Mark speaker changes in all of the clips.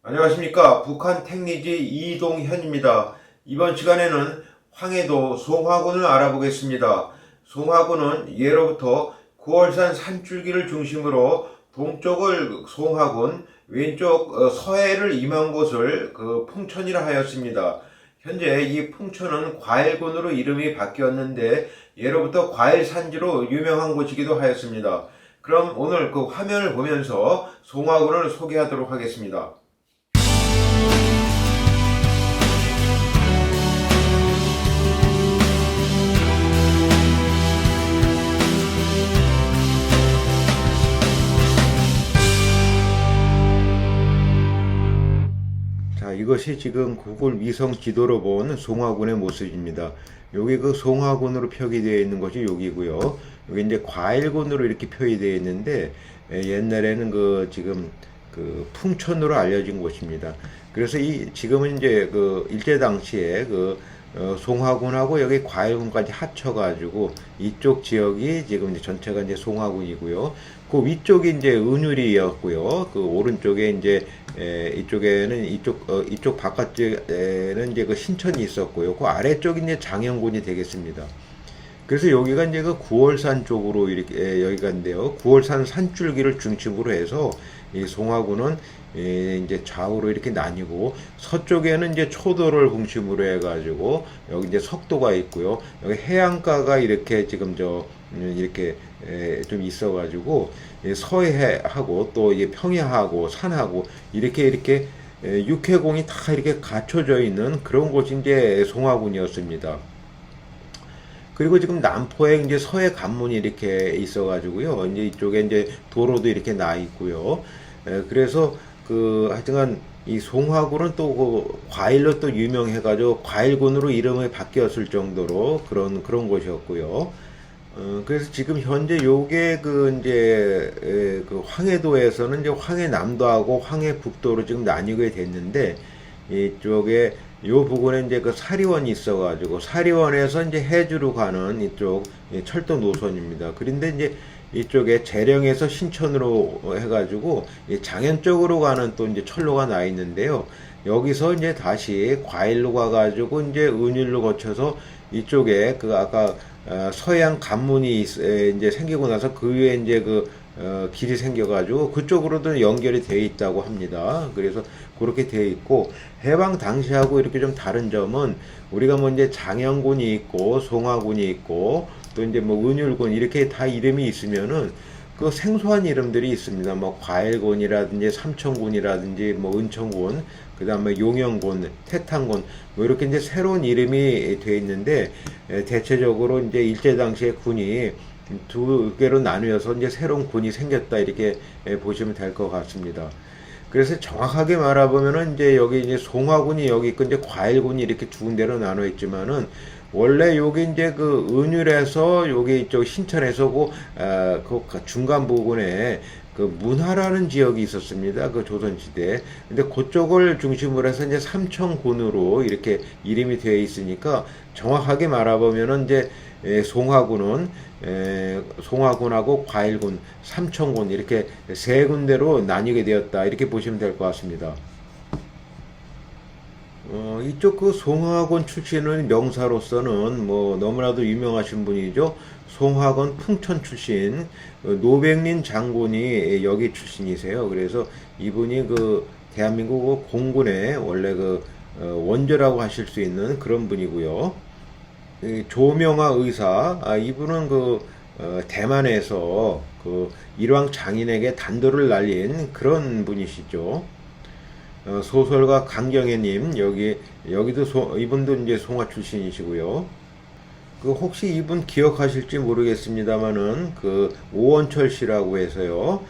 Speaker 1: 안녕하십니까. 북한 택리지 이동현입니다. 이번 시간에는 황해도 송화군을 알아보겠습니다. 송화군은 예로부터 구월산 산줄기를 중심으로 동쪽을 송화군, 왼쪽 서해를 임한 곳을 풍천이라 하였습니다. 현재 이 풍천은 과일군으로 이름이 바뀌었는데 예로부터 과일산지로 유명한 곳이기도 하였습니다. 그럼 오늘 그 화면을 보면서 송화군을 소개하도록 하겠습니다. 자, 이것이 지금 구글 위성 지도로 본 송화군의 모습입니다. 여기 그 송화군으로 표기되어 있는 것이 여기고요. 여기 이제 과일군으로 이렇게 표기되어 있는데 옛날에는 지금 풍천으로 알려진 곳입니다. 그래서 지금은 이제 일제 당시에 송화군하고 여기 과일군까지 합쳐가지고 이쪽 지역이 지금 이제 전체가 이제 송화군이고요. 그 위쪽이 이제 은율이었고요. 그 오른쪽에 이제 이쪽에는 이쪽 바깥쪽에는 이제 신천이 있었고요. 그 아래쪽이 이제 장영군이 되겠습니다. 그래서 여기가 이제 구월산 쪽으로 이렇게 여기가인데요. 구월산 산줄기를 중심으로 해서 이 송화군은 이제 좌우로 이렇게 나뉘고 서쪽에는 이제 초도를 중심으로 해가지고 여기 이제 석도가 있고요. 여기 해안가가 이렇게 지금 이렇게 좀 있어가지고 서해하고 또 이게 평야하고 산하고 이렇게 육해공이 다 이렇게 갖춰져 있는 그런 곳이 이제 송화군이었습니다. 그리고 지금 남포에 이제 서해 관문이 이렇게 있어가지고요. 이제 이쪽에 이제 도로도 이렇게 나 있고요. 그래서 하여튼간 이 송화군은 또 과일로 또 유명해가지고 과일군으로 이름이 바뀌었을 정도로 그런 곳이었고요. 그래서 지금 현재 요게 이제 황해도에서는 이제 황해남도하고 황해북도로 지금 나뉘게 됐는데 이쪽에 요 부근에 이제 사리원이 있어가지고 사리원에서 이제 해주로 가는 이쪽 철도 노선입니다. 그런데 이제 이쪽에 재령에서 신천으로 해가지고 장현 쪽으로 가는 또 이제 철로가 나 있는데요. 여기서 이제 다시 과일로 가가지고 이제 은율로 거쳐서 이쪽에 아까 서해안 관문이 이제 생기고 나서 그 위에 이제 길이 생겨가지고 그쪽으로도 연결이 되어 있다고 합니다. 그래서 그렇게 되어 있고 해방 당시하고 이렇게 좀 다른 점은 우리가 뭐 이제 장영군이 있고 송화군이 있고 또 이제 뭐 은율군 이렇게 다 이름이 있으면은 그 생소한 이름들이 있습니다. 뭐 과일군이라든지 삼천군이라든지 뭐 은천군, 그다음에 용영군, 태탄군 뭐 이렇게 이제 새로운 이름이 돼 있는데 대체적으로 이제 일제 당시에 군이 두 개로 나누어서 이제 새로운 군이 생겼다 이렇게 보시면 될 것 같습니다. 그래서 정확하게 말해보면은 이제 여기 이제 송화군이 여기 있고 이제 과일군이 이렇게 두 군데로 나눠 있지만은 원래 여기 이제 은율에서 여기 이쪽 신천에서 중간 부분에 문화라는 지역이 있었습니다. 조선시대에. 근데 그쪽을 중심으로 해서 이제 삼천군으로 이렇게 이름이 되어 있으니까 정확하게 말해보면은 이제 송화군은 송화군하고 과일군, 삼천군 이렇게 세 군데로 나뉘게 되었다. 이렇게 보시면 될 것 같습니다. 이쪽 송화군 출신은 명사로서는 뭐 너무나도 유명하신 분이죠. 송화군 풍천 출신 노백린 장군이 여기 출신이세요. 그래서 이분이 대한민국 공군의 원래 원조라고 하실 수 있는 그런 분이고요. 조명화 의사, 이분은 대만에서 일왕 장인에게 단도를 날린 그런 분이시죠. 소설가 강경애님 여기도 이분도 이제 송화 출신이시고요. 혹시 이분 기억하실지 모르겠습니다만은 오원철 씨라고 해서요.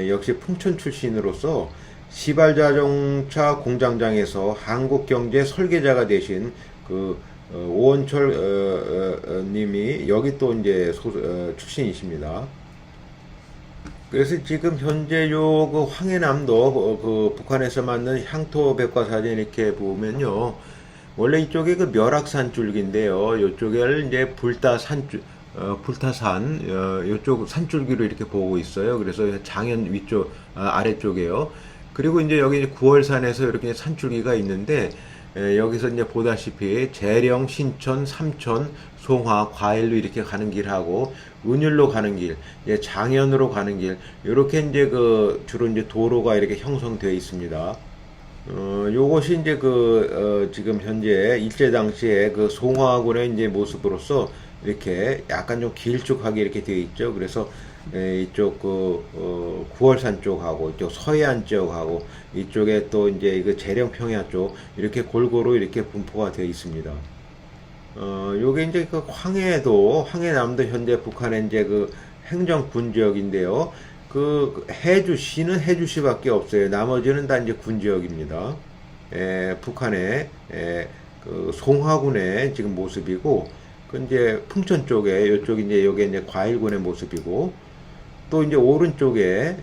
Speaker 1: 역시 풍천 출신으로서 시발자동차 공장장에서 한국경제 설계자가 되신 오원철 님이 여기 또 이제 출신이십니다. 그래서 지금 현재 황해남도 북한에서 만든 향토 백과사전 이렇게 보면요. 원래 이쪽에 멸악산 줄기인데요. 이쪽을 이제 불타산, 이쪽 산줄기로 이렇게 보고 있어요. 그래서 장현 위쪽, 아래쪽에요. 그리고 이제 여기 이제 9월산에서 이렇게 산줄기가 있는데 여기서 이제 보다시피 재령, 신천, 삼천, 송화, 과일로 이렇게 가는 길하고 은율로 가는 길, 장현으로 가는 길 이렇게 이제 그 주로 이제 도로가 이렇게 형성되어 있습니다. 요것이 이제 지금 현재 일제 당시에 그 송화군의 이제 모습으로서 이렇게 약간 좀 길쭉하게 이렇게 되어 있죠. 그래서 이쪽 9월산 쪽하고 이쪽 서해안 쪽하고 이쪽에 또 이제 이거 재령 평야 쪽 이렇게 골고루 이렇게 분포가 되어 있습니다. 요게 이제 그 황해남도 현재 북한의 이제 그 행정군 지역인데요. 그 해주시는 해주시밖에 없어요. 나머지는 다 이제 군 지역입니다. 북한의 그 송화군의 지금 모습이고, 그 이제 풍천 쪽에 요쪽 이제 요게 이제 과일군의 모습이고, 또 이제 오른쪽에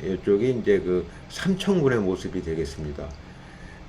Speaker 1: 요쪽이 이제 그 삼천군의 모습이 되겠습니다.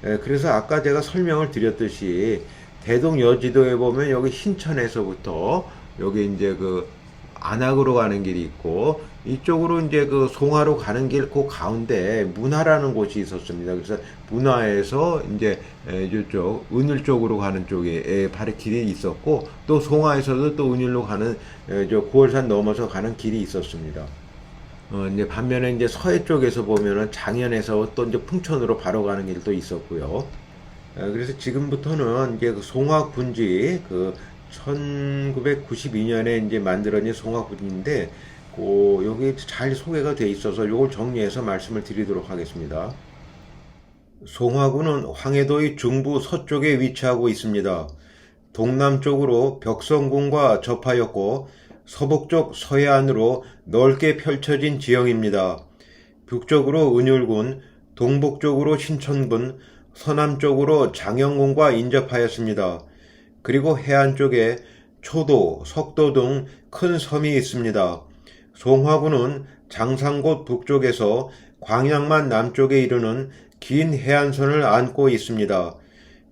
Speaker 1: 그래서 아까 제가 설명을 드렸듯이 대동 여지도에 보면 여기 신천에서부터 여기 이제 그 안악으로 가는 길이 있고 이쪽으로 이제 그 송화로 가는 길 그 가운데 문화라는 곳이 있었습니다. 그래서 문화에서 이제 이쪽 은율 쪽으로 가는 쪽에 바로 길이 있었고 또 송화에서도 또 은율로 가는 저 9월산 넘어서 가는 길이 있었습니다. 이제 반면에 이제 서해 쪽에서 보면은 장현에서 또 이제 풍천으로 바로 가는 길도 있었고요. 그래서 지금부터는 이제 그 송화 군지 1992년에 이제 만들어진 송화 군지인데 여기 잘 소개가 돼 있어서 이걸 정리해서 말씀을 드리도록 하겠습니다. 송화군은 황해도의 중부 서쪽에 위치하고 있습니다. 동남쪽으로 벽성군과 접하였고 서북쪽 서해안으로 넓게 펼쳐진 지형입니다. 북쪽으로 은율군, 동북쪽으로 신천군, 서남쪽으로 장영군과 인접하였습니다. 그리고 해안 쪽에 초도, 석도 등 큰 섬이 있습니다. 송화군은 장산곳 북쪽에서 광양만 남쪽에 이르는 긴 해안선을 안고 있습니다.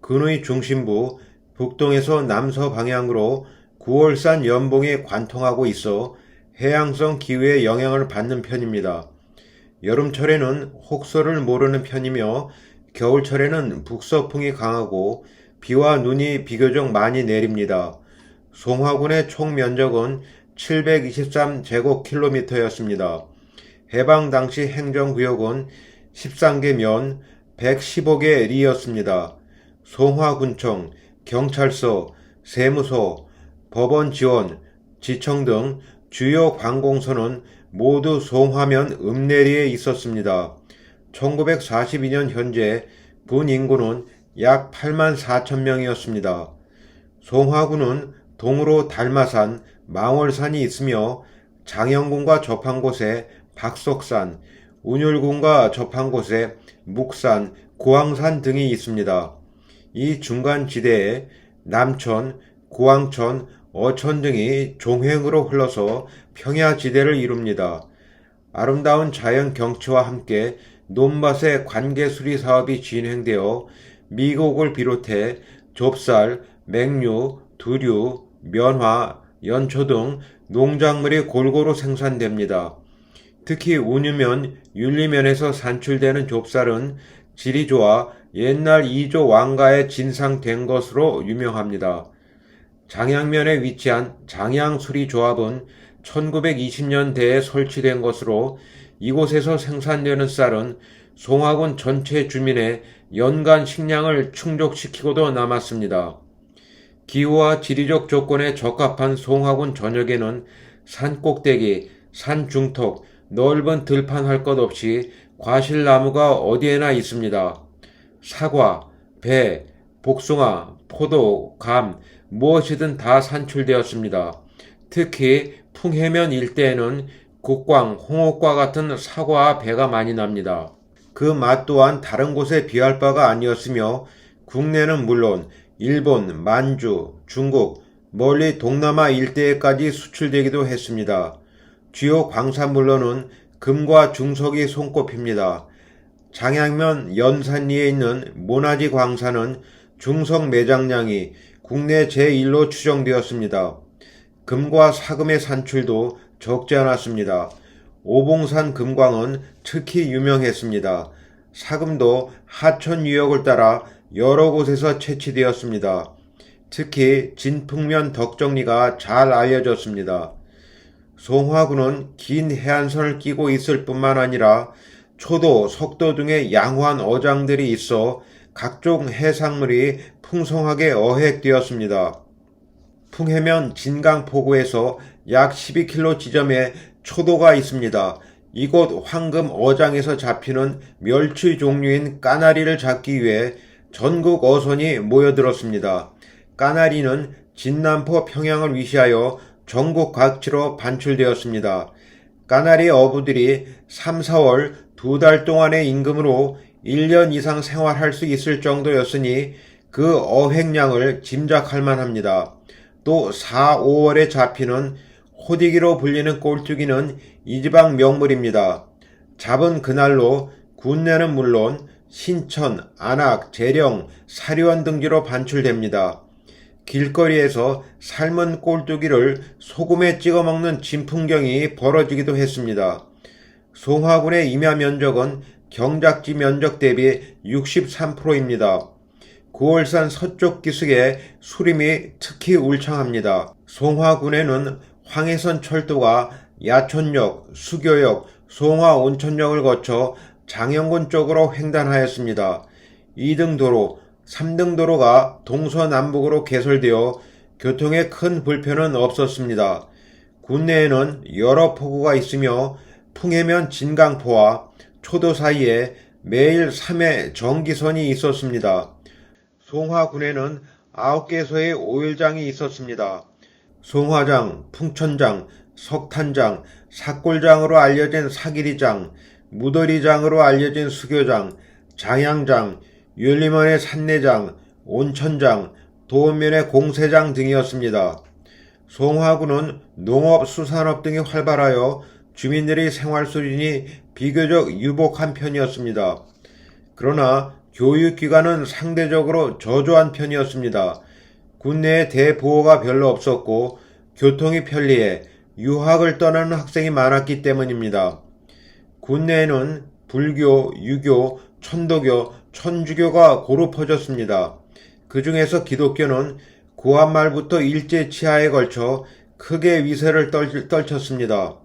Speaker 1: 군의 중심부 북동에서 남서 방향으로 9월산 연봉에 관통하고 있어 해양성 기후의 영향을 받는 편입니다. 여름철에는 혹서를 모르는 편이며 겨울철에는 북서풍이 강하고 비와 눈이 비교적 많이 내립니다. 송화군의 총 면적은 723제곱킬로미터였습니다. 해방 당시 행정구역은 13개 면 115개 리였습니다. 송화군청, 경찰서, 세무서, 법원 지원, 지청 등 주요 관공서는 모두 송화면 읍내리에 있었습니다. 1942년 현재 군 인구는 약 8만 4천 명이었습니다. 송화군은 동으로 달마산, 망월산이 있으며 장영군과 접한 곳에 박석산, 운율군과 접한 곳에 묵산, 고왕산 등이 있습니다. 이 중간 지대에 남천, 고왕천, 어천 등이 종횡으로 흘러서 평야지대를 이룹니다. 아름다운 자연 경치와 함께 논밭의 관계 수리 사업이 진행되어 미곡을 비롯해 좁쌀, 맹류, 두류, 면화, 연초 등 농작물이 골고루 생산됩니다. 특히 운유면, 윤리면에서 산출되는 좁쌀은 질이 좋아 옛날 이조 왕가에 진상된 것으로 유명합니다. 장양면에 위치한 장양수리조합은 1920년대에 설치된 것으로 이곳에서 생산되는 쌀은 송화군 전체 주민의 연간 식량을 충족시키고도 남았습니다. 기후와 지리적 조건에 적합한 송화군 전역에는 산 꼭대기, 산 중턱, 넓은 들판 할 것 없이 과실나무가 어디에나 있습니다. 사과, 배, 복숭아, 포도, 감, 무엇이든 다 산출되었습니다. 특히 풍해면 일대에는 국광, 홍옥과 같은 사과와 배가 많이 납니다. 그 맛 또한 다른 곳에 비할 바가 아니었으며 국내는 물론 일본, 만주, 중국, 멀리 동남아 일대에까지 수출되기도 했습니다. 주요 광산물로는 금과 중석이 손꼽힙니다. 장양면 연산리에 있는 모나지 광산은 중석 매장량이 국내 제1로 추정되었습니다. 금과 사금의 산출도 적지 않았습니다. 오봉산 금광은 특히 유명했습니다. 사금도 하천 유역을 따라 여러 곳에서 채취되었습니다. 특히 진풍면 덕정리가 잘 알려졌습니다. 송화군은 긴 해안선을 끼고 있을 뿐만 아니라 초도, 석도 등의 양호한 어장들이 있어 각종 해상물이 풍성하게 어획되었습니다. 풍해면 진강포구에서 약 12km 지점에 초도가 있습니다. 이곳 황금 어장에서 잡히는 멸치 종류인 까나리를 잡기 위해 전국 어선이 모여들었습니다. 까나리는 진남포 평양을 위시하여 전국 각지로 반출되었습니다. 까나리 어부들이 3, 4월 2달 동안의 임금으로 1년 이상 생활할 수 있을 정도였으니 그 어획량을 짐작할 만합니다. 또 4, 5월에 잡히는 호디기로 불리는 꼴뚜기는 이 지방 명물입니다. 잡은 그날로 군내는 물론 신천, 안악, 재령, 사리원 등지로 반출됩니다. 길거리에서 삶은 꼴뚜기를 소금에 찍어 먹는 진풍경이 벌어지기도 했습니다. 송화군의 임야 면적은 경작지 면적 대비 63%입니다. 9월산 서쪽 기슭에 수림이 특히 울창합니다. 송화군에는 황해선 철도가 야촌역, 수교역, 송화온천역을 거쳐 장영군 쪽으로 횡단하였습니다. 2등 도로, 3등 도로가 동서남북으로 개설되어 교통에 큰 불편은 없었습니다. 군내에는 여러 포구가 있으며 풍해면 진강포와 초도 사이에 매일 3회 정기선이 있었습니다. 송화군에는 9개소의 오일장이 있었습니다. 송화장, 풍천장, 석탄장, 삭골장으로 알려진 사기리장, 무더리장으로 알려진 수교장, 장양장, 율림원의 산내장, 온천장, 도원면의 공세장 등이었습니다. 송화군은 농업, 수산업 등이 활발하여 주민들의 생활 수준이 비교적 유복한 편이었습니다. 그러나 교육기관은 상대적으로 저조한 편이었습니다. 군내에 대보호가 별로 없었고 교통이 편리해 유학을 떠나는 학생이 많았기 때문입니다. 군내에는 불교, 유교, 천도교, 천주교가 고루 퍼졌습니다. 그 중에서 기독교는 고한 말부터 일제 치하에 걸쳐 크게 위세를 떨쳤습니다.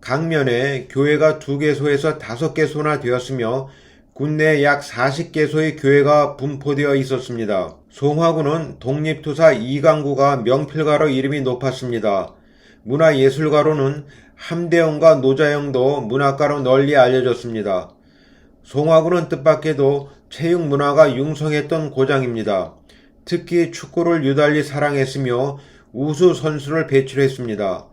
Speaker 1: 강면에 교회가 2개소에서 5개소나 되었으며 군내에 약 40개소의 교회가 분포되어 있었습니다. 송화군은 독립투사 이강구가 명필가로 이름이 높았습니다. 문화예술가로는 함대영과 노자영도 문학가로 널리 알려졌습니다. 송화군은 뜻밖에도 체육문화가 융성했던 고장입니다. 특히 축구를 유달리 사랑했으며 우수 선수를 배출했습니다.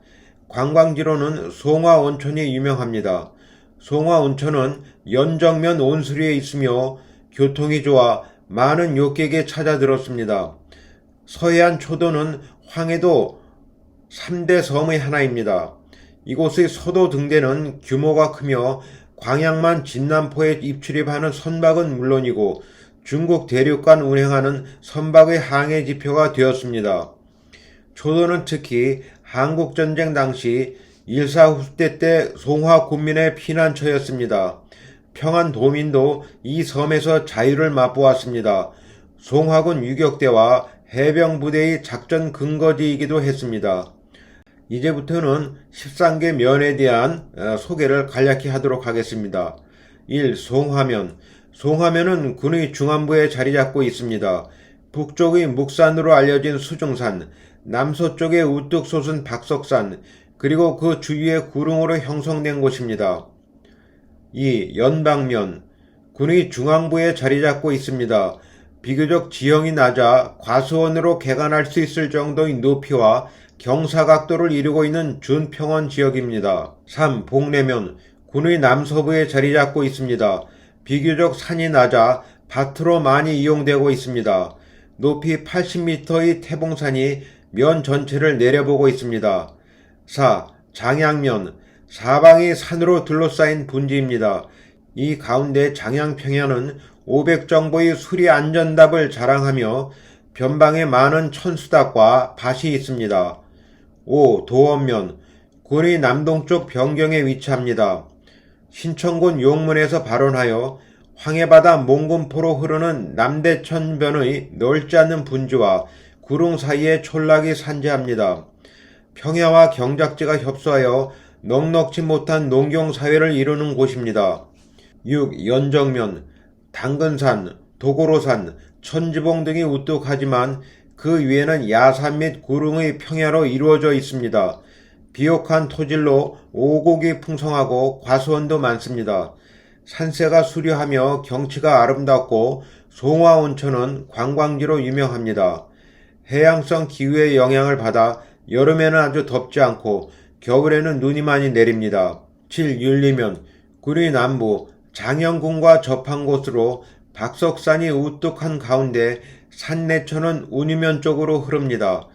Speaker 1: 관광지로는 송화온천이 유명합니다. 송화온천은 연정면 온수리에 있으며 교통이 좋아 많은 욕객에 찾아들었습니다. 서해안 초도는 황해도 3대 섬의 하나입니다. 이곳의 서도 등대는 규모가 크며 광양만 진남포에 입출입하는 선박은 물론이고 중국 대륙간 운행하는 선박의 항해 지표가 되었습니다. 초도는 특히 한국전쟁 당시 일사후퇴 때 송화 군민의 피난처였습니다. 평안도민도 이 섬에서 자유를 맛보았습니다. 송화군 유격대와 해병부대의 작전 근거지이기도 했습니다. 이제부터는 13개 면에 대한 소개를 간략히 하도록 하겠습니다. 1. 송화면. 송화면은 군의 중안부에 자리 잡고 있습니다. 북쪽의 묵산으로 알려진 수중산, 남서쪽에 우뚝 솟은 박석산, 그리고 그 주위의 구릉으로 형성된 곳입니다. 2. 연방면. 군의 중앙부에 자리 잡고 있습니다. 비교적 지형이 낮아 과수원으로 개간할 수 있을 정도의 높이와 경사각도를 이루고 있는 준평원 지역입니다. 3. 복내면. 군의 남서부에 자리 잡고 있습니다. 비교적 산이 낮아 밭으로 많이 이용되고 있습니다. 높이 80m의 태봉산이 면 전체를 내려보고 있습니다. 4. 장양면. 사방이 산으로 둘러싸인 분지입니다. 이 가운데 장양평야는 500정보의 수리 안전답을 자랑하며 변방에 많은 천수닭과 밭이 있습니다. 5. 도원면. 군이 남동쪽 변경에 위치합니다. 신천군 용문에서 발원하여 황해바다 몽군포로 흐르는 남대천변의 넓지 않은 분지와 구릉 사이에 촌락이 산재합니다. 평야와 경작지가 협소하여 넉넉지 못한 농경사회를 이루는 곳입니다. 6. 연정면, 당근산, 도고로산, 천지봉 등이 우뚝하지만 그 위에는 야산 및 구릉의 평야로 이루어져 있습니다. 비옥한 토질로 오곡이 풍성하고 과수원도 많습니다. 산세가 수려하며 경치가 아름답고 송화온천은 관광지로 유명합니다. 해양성 기후의 영향을 받아 여름에는 아주 덥지 않고 겨울에는 눈이 많이 내립니다. 7. 윤리면, 구리 남부 장영군과 접한 곳으로 박석산이 우뚝한 가운데 산내천은 운유면 쪽으로 흐릅니다.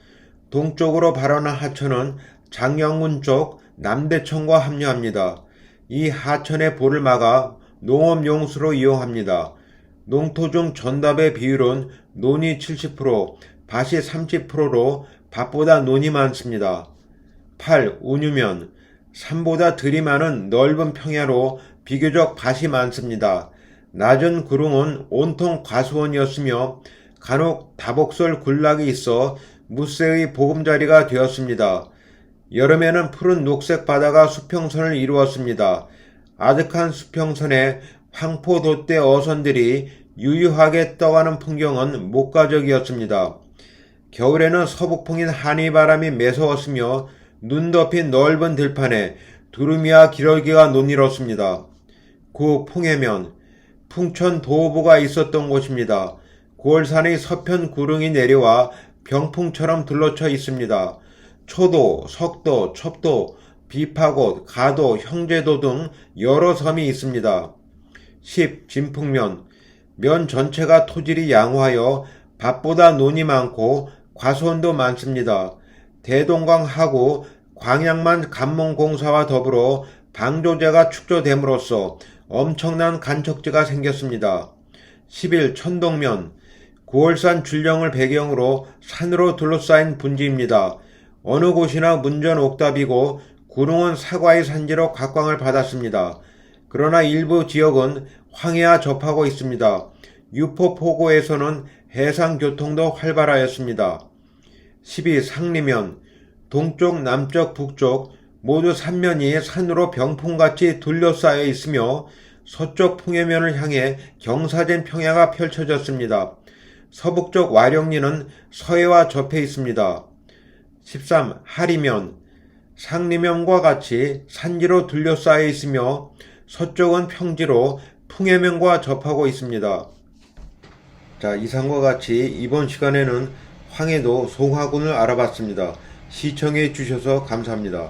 Speaker 1: 동쪽으로 발원한 하천은 장영군 쪽 남대천과 합류합니다. 이 하천의 보를 막아 농업용수로 이용합니다. 농토 중 전답의 비율은 논이 70%, 밭이 30%로 밭보다 논이 많습니다. 8. 운유면, 산보다 들이 많은 넓은 평야로 비교적 밭이 많습니다. 낮은 구릉은 온통 과수원이었으며 간혹 다복설 군락이 있어 무쇠의 보금자리가 되었습니다. 여름에는 푸른 녹색 바다가 수평선을 이루었습니다. 아득한 수평선에 황포 돛대 어선들이 유유하게 떠가는 풍경은 목가적이었습니다. 겨울에는 서북풍인 한이바람이 매서웠으며 눈 덮인 넓은 들판에 두루미와 기러기가 논이었습니다. 9. 풍해면, 풍천 도호부가 있었던 곳입니다. 고을산의 서편 구릉이 내려와 병풍처럼 둘러쳐 있습니다. 초도, 석도, 첩도, 비파곶, 가도, 형제도 등 여러 섬이 있습니다. 10. 진풍면, 면 전체가 토질이 양호하여 밭보다 논이 많고 과수원도 많습니다. 대동강 하구, 광양만 관몽공사와 더불어 방조제가 축조됨으로써 엄청난 간척지가 생겼습니다. 11. 천동면, 고을산 줄령을 배경으로 산으로 둘러싸인 분지입니다. 어느 곳이나 문전 옥답이고 구릉은 사과의 산지로 각광을 받았습니다. 그러나 일부 지역은 황해와 접하고 있습니다. 유포포고에서는 해상교통도 활발하였습니다. 12. 상리면, 동쪽, 남쪽, 북쪽 모두 삼면이 산으로 병풍같이 둘러싸여 있으며 서쪽 풍해면을 향해 경사진 평야가 펼쳐졌습니다. 서북쪽 와룡리는 서해와 접해 있습니다. 13. 하리면, 상리면과 같이 산지로 둘러싸여 있으며 서쪽은 평지로 풍해면과 접하고 있습니다. 자, 이상과 같이 이번 시간에는 황해도 송화군을 알아봤습니다. 시청해 주셔서 감사합니다.